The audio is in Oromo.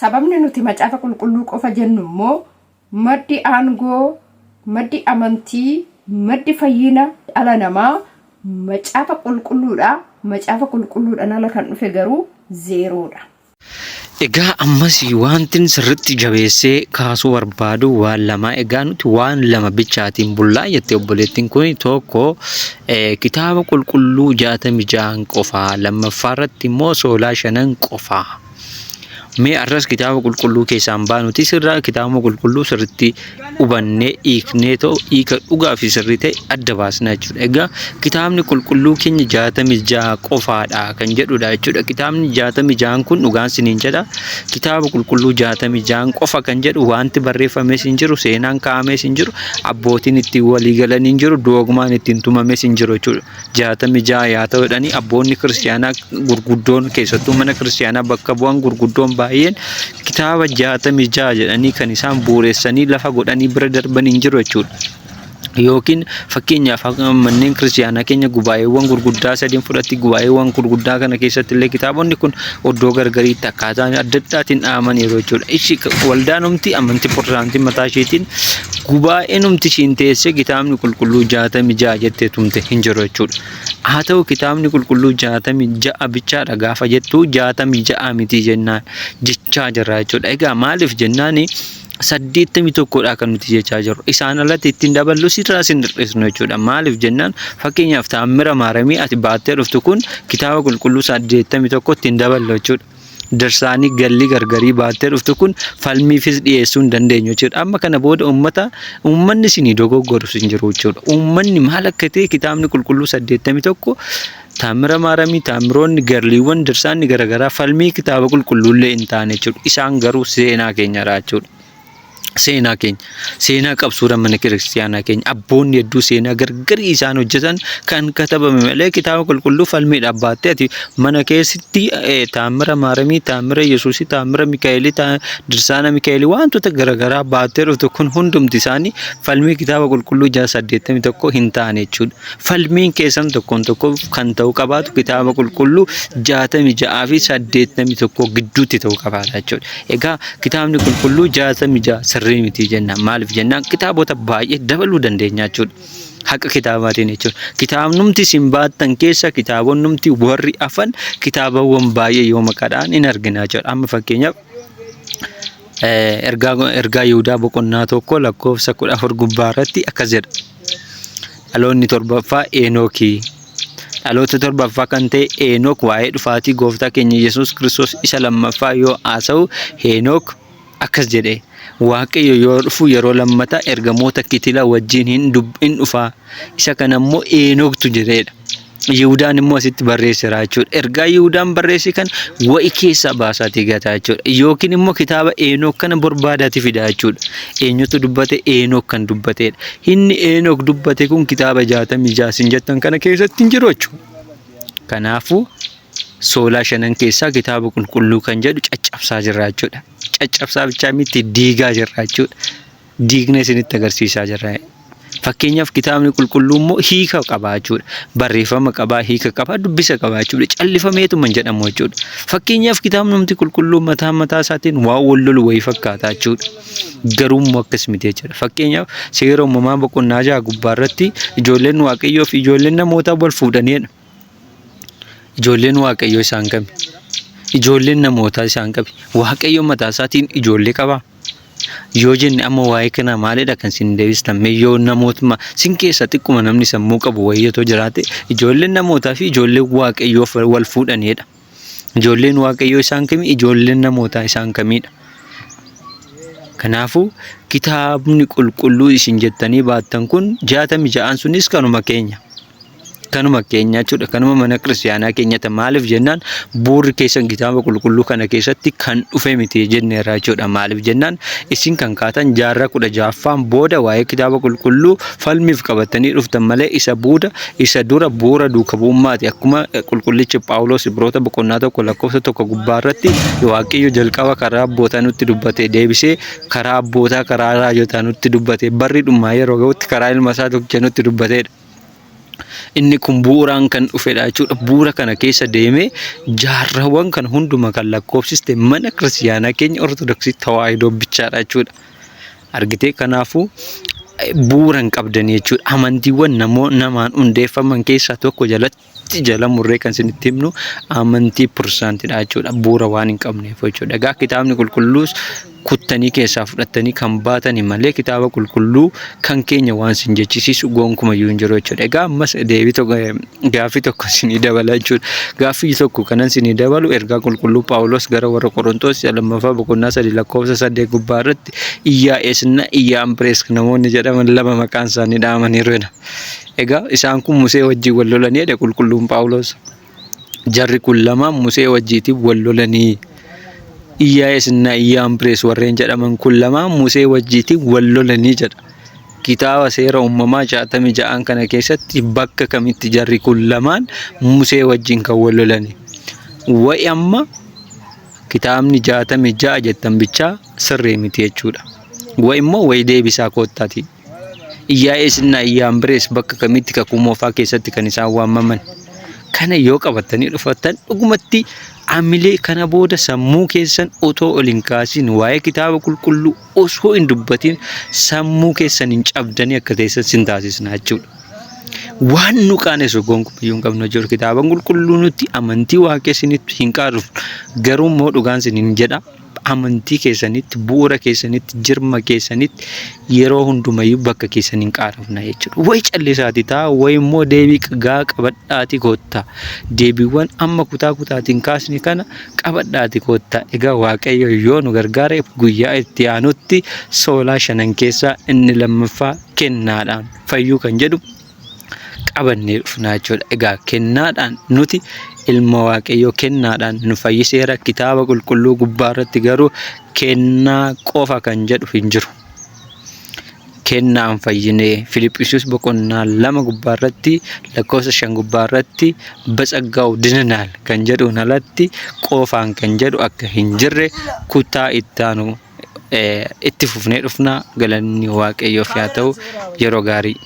sababni nuti macaafa qulqulluu qofa jennu immoo maddi aangoo, maddi amantii, maddi fayyina dhala namaa macaafa qulqulluudha. Macaafa qulqulluudhaan ala kan dhufe garuu zeeroodha. Egaa ammas wantin sirriitti jabeessee kaasuu barbaadu waan lama. Egaa nuti waan lama bichaatiin bullaa jettee obboleettiin kun tokko kitaaba qulqulluu 66 qofaa, lammaffaa irratti immoo soolaa 5 qofaa. Mee arras kitaaba qulqulluu keessaan baanuti sirraa kitaaba qulqulluu sirriitti hubannee hiiknee hiika dhugaa fi sirrii ta'e adda baasna jechuudha. Egaa kitaabni qulqulluu keenya 66 qofaadha kan jedhudha jechuudha. Kitaabni 66 kun dhugaan siniin jedha. Kitaaba qulqulluu 66 qofa kan jedhu wanti barreeffames hin jiru, seenaan kaa'ames hin jiru, abbootiin ittiin walii galan hin jiru, doogmaan ittiin tumames hin jiru jechuudha. 66 yaa ta'uudhaani abboonni kiristaanaa gurguddoon keessattuu mana kiristaanaa bakka bu'an gurguddoon baay'een kitaaba 66 jedhanii kan isaan buureessanii lafa godhanii bira darban hin jiru jechuudha. Yookiin fakkeenyaaf manneen kiristaanaa keenya gubaa'eewwan gurguddaa sadiin fudhatti gubaa'eewwan gurguddaa kana keessatti illee kitaabonni kun oddoo gargariitti akkaataa adda addaatiin dhaaman yeroo jechuudha. Ishi waldaan humti amantii Pirotestaantii mataa isheetiin gubaa'een humti ishiin teessee kitaabni qulqulluu 66 jettee tumte hin jiru jechuudha. Haa ta'u kitaabni qulqulluu 66 bichaadha gaafa jettu 66 miti jennaan jechaa jirra jechuudha. Egaa maaliif jennaani 81dha kan nuti jechaa jirru. Isaan alatti ittiin daballu sirraa sin hir'isnu jechuudha. Maaliif jennaan fakkeenyaaf Taammira Maaramii ati baattee dhuftu kun kitaaba qulqulluu 81 ittiin daballu jechuudha. Darsaanii galli gargarii baattee dhuftu kun falmiifis dhiyeessuu hin dandeenyu jechuudha. Amma kana booda uummanni isinii dogoggorus hin jiru jechuudha. Uummanni maal akka ta'e kitaabni qulqulluu 81 Taammira Maaramii, Taammiroonni, garliiwwan, darsaanni garaagaraa falmii kitaaba qulqulluullee hin taane jechuudha. Isaan garuu seenaa keenyadha jechuudha. Seenaa keenya, seenaa qabsuudha mana kiristaanaa keenya, abboonni hedduu seenaa gargarii isaan hojjetan kan katabame malee kitaaba qulqulluu falmiidhaaf baattee ati mana keessatti Taammira Maaramii, Taammira Yesuusii, Taammira Mikaa'elii, Dirsaana Mikaa'elii wantoota garaagaraa baattee dhuftu kun hundumti isaanii falmii kitaaba qulqulluu 81 hin taane jechuudha. Falmiin keessan tokkoon tokko kan ta'uu qabaatu kitaaba qulqulluu 66 fi 81 gidduutti ta'uu qabaata jechuudha. Egaa kitaabni qulqulluu 66 sirrii miti jennaan. Maaliif jennaan kitaabota baay'ee dabaluu dandeenya jechuudha. Haqa kitaabaatiin jechuudha. Kitaabnumti isin baattan keessa kitaabonnumti warri afan kitaabawwan baay'ee yoo maqaadhaan hin argina jechuudha. Amma fakkeenyaaf ergaa Yihudaa boqonnaa 1 lakkoofsa 14 gubbaa irratti akkas jedha. Dhaloonni torbaffaa Enookii. Dhaloota torbaffaa kan ta'e Enook waa'ee dhufaatii gooftaa keenya Yesuus Kiristoos isa lammaffaa yoo haasa'u Enook akkas jedhe. Waaqayyo yoo dhufu yeroo lammataa ergamoota kitila wajjin hin dhufaa. Isa kana immoo Enooktu jedheedha. Yihudaan immoo asitti barreesseera jechuudha. Ergaa Yihudaan barreesse kan wa'i keessa baasaatii gataa jechuudha. Yookiin immoo kitaaba Enook kana barbaadaati fida jechuudha. Eenyutu dubbate? Enook kan dubbateedha. Inni Enook dubbate kun kitaaba 66 sin jettan kana keessatti hin jiru jechuudha. Kanaafuu soolaa 5 keessaa kitaaba qulqulluu kan jedhu caccabsaa jirra jechuudha. Caccabsaa bichaa miti diigaa jirra jechuudha. Diignee isinitti agarsiisaa jirra. Fakkeenyaaf kitaabni qulqulluu immoo hiika qaba jechuudha. Barreeffama qaba, hiika qaba, dubbisa qaba jechuudha. Callifameetuma hin jedhamu jechuudha. Fakkeenyaaf kitaabni qulqulluu mataa isaatiin waa wal lolu wayii fakkaata jechuudha. Garuu immoo akkas miti jechuudha. Fakkeenyaaf seera uumamaa boqonnaa 6 gubbaa irratti ijoolleen Waaqayyoo fi ijoolleen namootaa wal fuudhaniidha. Ijoolleen Waaqayyoo isaan kami? Ijoolleen namootaa isaan qabi. Waaqayyo mataa isaatiin ijoollee qaba. Yoo jenne amma waa'ee kana maalidha kan sin deebistan? Yoo namootuma sin keessa xiqquma namni sammuu qabu wayyatoo jiraate ijoolleen namootaa fi ijoolleen Waaqayyoo wal fuudhanidha. Ijoolleen Waaqayyoo isaan kami? Ijoolleen namootaa isaan kamidha? Kanaafuu kitaabni qulqulluu isin jettanii baattan kun 66 sunis kanuma keenya. Kanuma keenya jechuudha. Kanuma mana kiristaanaa keenyatti maaliif jennaan buurri keessan kitaaba qulqulluu kana keessatti kan dhufe miti jenneerra jechuudha. Maaliif jennaan isin kan kaatan jaarraa 16ffaan booda waa'ee kitaaba qulqulluu falmiif qabatanii dhuftan malee isa dura bu'uura duuka bu'ummaati. Akkuma qulqullichi Phaawulos Ibroota boqonnaa 1 lakkoofsa 1 gubbaa irratti Waaqayyo jalqaba karaa abbootaa nutti dubbate deebisee karaa abbootaa karaa raajotaa nutti dubbate barri dhumaa yeroo ga'utti karaa ilma isaa tokkicha nutti dubbateedha. inni kun bu'uuraan kan dhufedha jechuudha. Bu'uura kana keessa deemee jaarrawwan kan hunduma kan lakkoofsiste mana kiristiyaanaa keenya ortodoksii tawaahidoo bichaadha jechuudha. Argitee kanaafuu bu'uura hin qabdanii jechuudha. Amantiiwwan namaan hundeeffaman keessaa tokko jalatti jala murree kan isinitti himnu amantii pirooteestaantiidha jechuudha. Bu'uura waan hin qabneef jechuudha. Egaa kitaabni qulqulluus kuttanii keessaa fudhatanii kan baatanii malee kitaaba qulqulluu kan keenya waan sin jechisiisu gonkumayyuu hin jiru jechuudha. Egaa ammas gaaffii tokko isinii dabala jechuudha. Gaaffii tokko kanan isinii dabalu ergaa qulqulluu Phaawulos gara warra Qorontoos lammaffaa boqonnaa 3 lakkoofsa 8 gubbaa irratti iyyaa eesna iyyaa ampirees namoonni jedhaman lama maqaan isaanii dhaamaniiru. Egaa isaan kun Musee wajjin wal lolanii jedhe qulqulluun Phaawulos. Jarri kun lama Musee wajjiitiif wal lolanii. Iyyaa eesna iyyaa ampirees warreen jedhaman kun lama Musee wajjiitiif wal lolanii jedha. Kitaaba seera uumamaa 66 kana keessatti bakka kamitti jarri kun lamaan Musee wajjin kan wal lolanii. Wayi amma kitaabni 66 jettan bichaa sirrii miti jechuudha. Wayi immoo wayi deebisaa koottaati. Iyyaa eesna iyyaa ampirees bakka kamitti kakuu moofaa keessatti kan isaan waamaman. Kana yoo qabatanii dhufatan dhugumatti amilee kana booda sammuu keessan otoo ol hin kaasin waa'ee kitaaba qulqulluu osoo hin dubbatin sammuu keessan hin cabdanii akka teessan sin taasisna jechuudha. Waan nu qaanessu gonkumayyuu hin qabnu jechuudha. Kitaaba qulqulluu nutti amantii waaqessinitti hin qaaruf garuu immoo dhugaan sin jedha. Amantii keessanitti bu'uura keessanitti jirma keessanitti yeroo hundumayyuu bakka keessan hin qaarafna jechuudha. Wayi callisaatii ta'a wayi immoo deebii gaa qabadhaati koottaa. Deebiiwwan amma kutaatiin kaasni kana qabadhaati koottaa. Egaa Waaqayyo yoo nu gargaare guyyaa itti aanutti soolaa 5 keessaa inni lammaffaa kennaadhaan fayyuu kan jedhu qabannee dhufna jechuudha. Egaa kennaadhaan nuti ilma Waaqayyoo kennaadhaan nu fayyiseera. Kitaaba qulqulluu gubbaa irratti garuu kennaa qofa kan jedhu hin jiru. Kennaan fayyinee Filiphisius boqonnaa 2 gubbaa irratti lakkoofsa 5 gubbaa irratti batsaggaa'u dinanaal kan jedhuun alatti qofaan kan jedhu akka hin jirre kutaa ittaanu itti fufnee dhufna. Galanni Waaqayyoof haa ta'u. Yeroo gaarii.